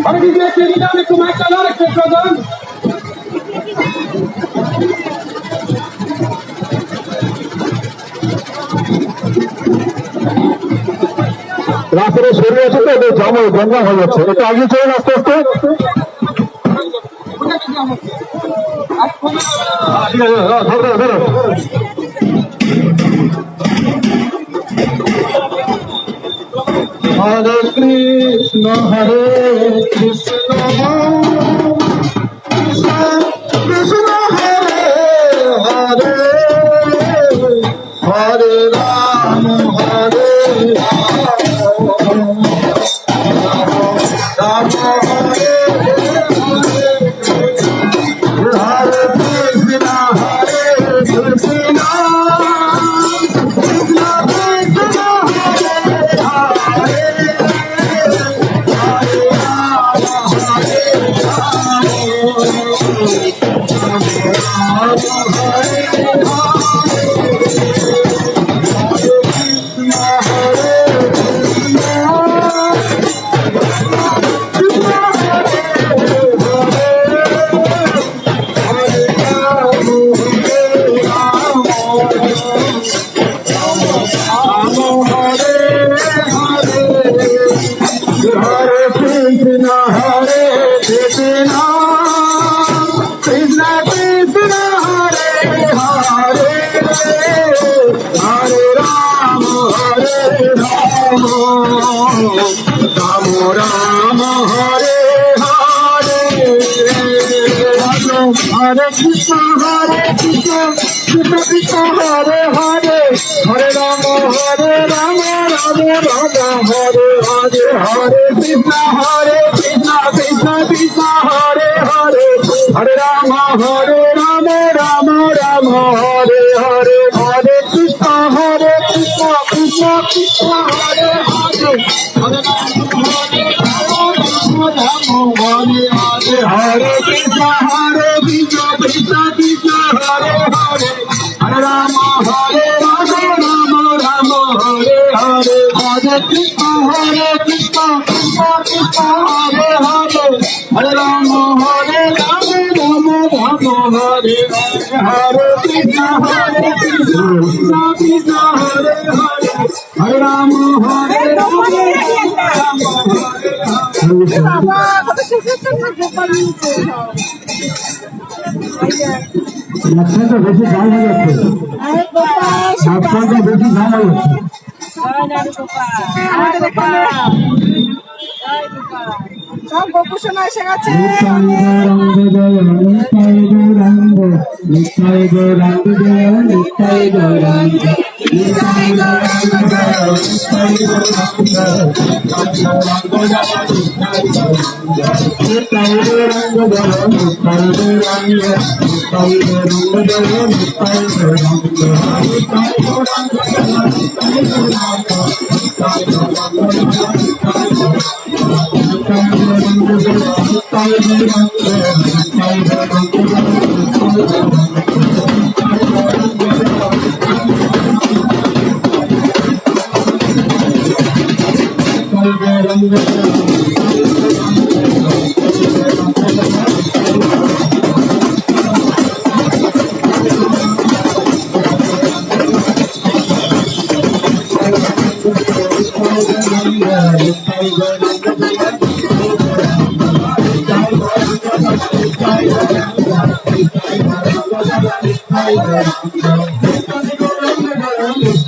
আমি নিজে চিনি না, একটু মাইকটা ধর একটু প্রধান। রাস্তাটা সরিয়ে আছে তো ওদের জাম গঙ্গা হয়ে যাচ্ছে, এটা আগে চলুন আস্তে আস্তে। ঠিক আছে, ধরো ধরো। হরে কৃষ্ণ হরে কৃষ্ণ কৃষ্ণ কৃষ্ণ হরে হরে হরে রাম হরে রাম হরে হরে কৃষ্ণ হরে Krishna Hare Krishna Krishna Krishna Hare Hare Hare Rama Rama Rama Hare Hare Hare Krishna Krishna Krishna Hare Hare Hare Rama Rama Rama Hare Hare Hare Krishna Krishna Krishna Hare Hare Hare Hare Krishna Krishna Krishna Hare Hare Hare Rama Rama Rama Hare Hare Hare Krishna Krishna Krishna Hare Hare Hare Rama Rama Rama Hare Hare Krishna Krishna Hare Hare Hare Rama মাঝখানটা বেশি দাম হয়ে যাচ্ছে, মাঝখানটা বেশি দাম হয়ে যাচ্ছে। সব গোপুষণা এসে গেছে। নিতাই গৌরাঙ্গ জয় নিতাই গৌরাঙ্গ নিতাই গৌরাঙ্গ জয় নিতাই গৌরাঙ্গ নিতাই গৌরাঙ্গ জয় নিতাই গৌরাঙ্গ নিতাই গৌরাঙ্গ জয় Nitai Gauranga Nitai Gauranga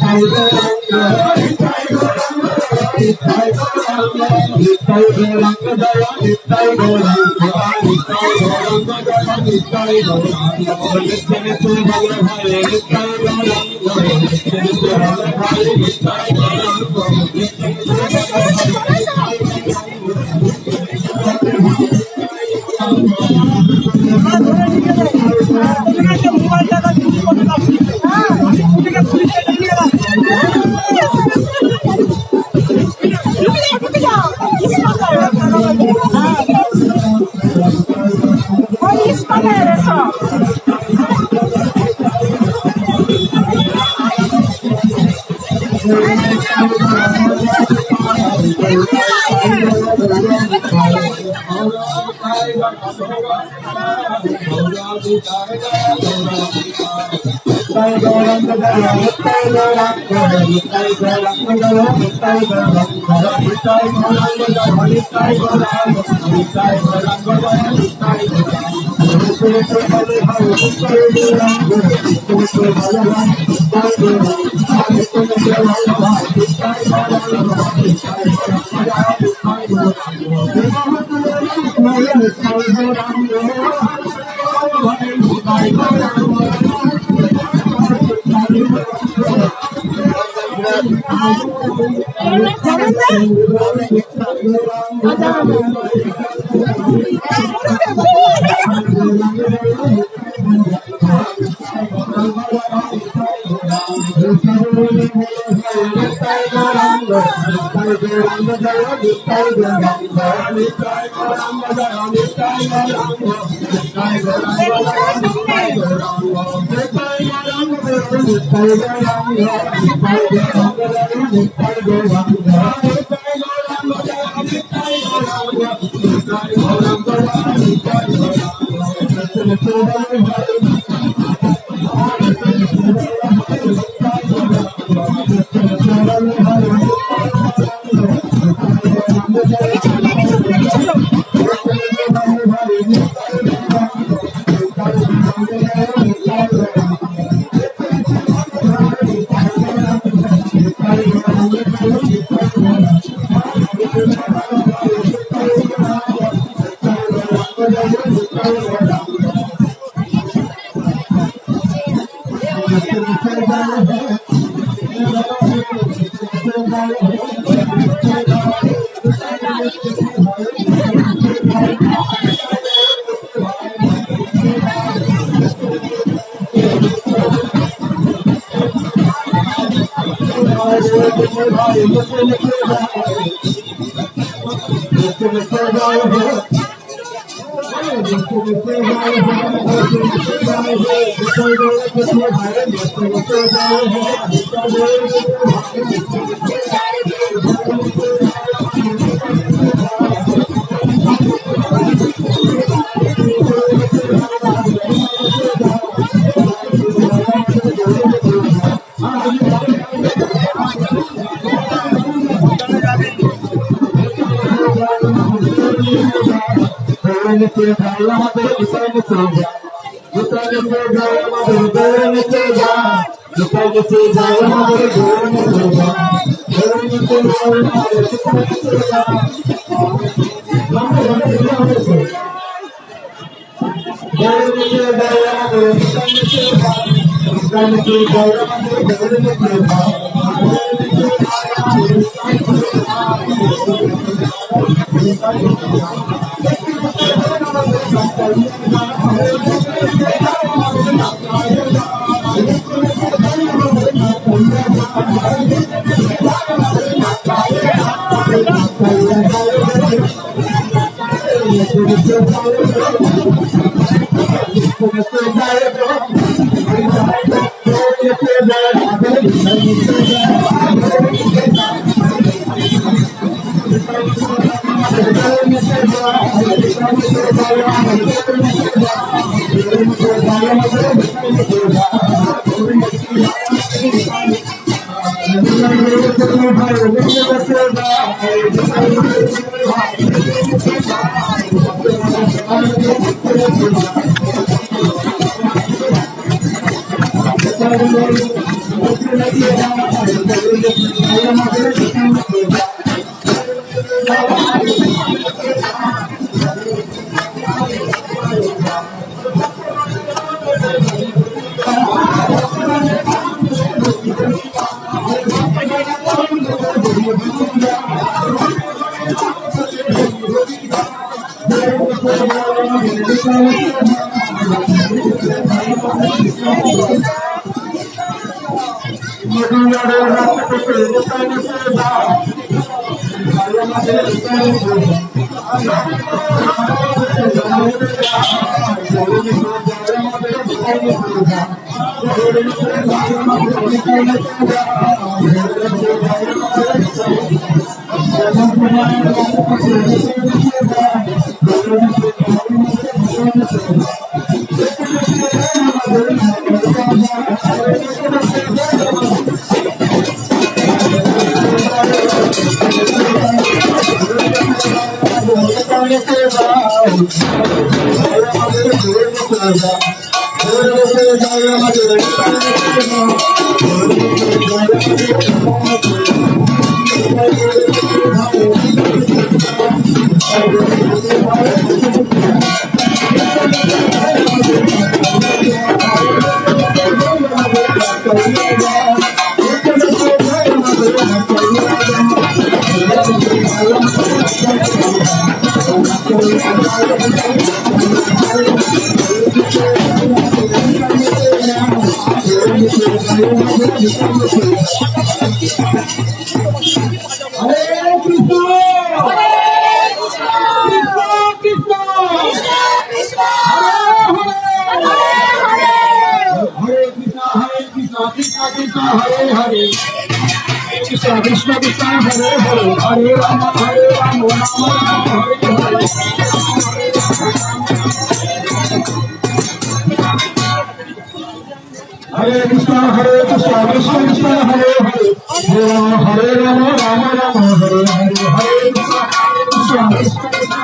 Krishna Krishna Hare Hare Hare Rama Rama Rama Hare Hare Krishna Krishna Krishna Hare Hare Hare Rama Rama Rama Hare Hare Hare Krishna Krishna Krishna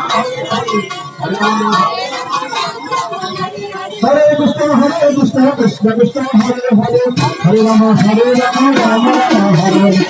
Hare Rama Hare Krishna Krishna Krishna Hare Hare Hare Rama Rama Rama Hare